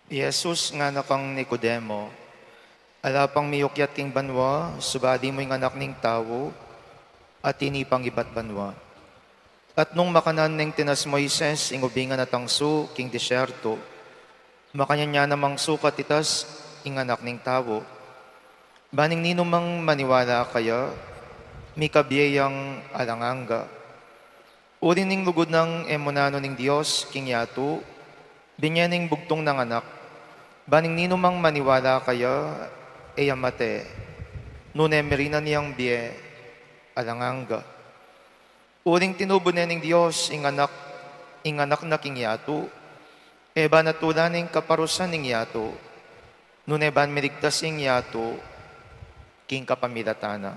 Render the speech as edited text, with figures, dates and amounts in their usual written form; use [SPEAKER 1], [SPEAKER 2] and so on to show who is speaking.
[SPEAKER 1] Jesus nga nakang Nicodemo, alapang miyukyat king banwa, subadi mo'y anak ning tawo, at tinipang ibat banwa. At nung makanan ning tinas Moises, ingubingan at tangso, king disyerto, makanya namang sukat itas, ing anak ning tawo. Baning ninumang maniwala kaya, mi kabiyayang alanganga. Uri ning lugod ng emunano ning Diyos, king yato, binyaning bugtong ng anak, baning ninumang maniwala kaya, eyamate, nune merina niyang biye, alanganga. Uring tinubo na ning Diyos, ing anak na king yato, eba natulan ning kaparusan ning yato, nune ban mirigtas ing yato, king kapamilatana.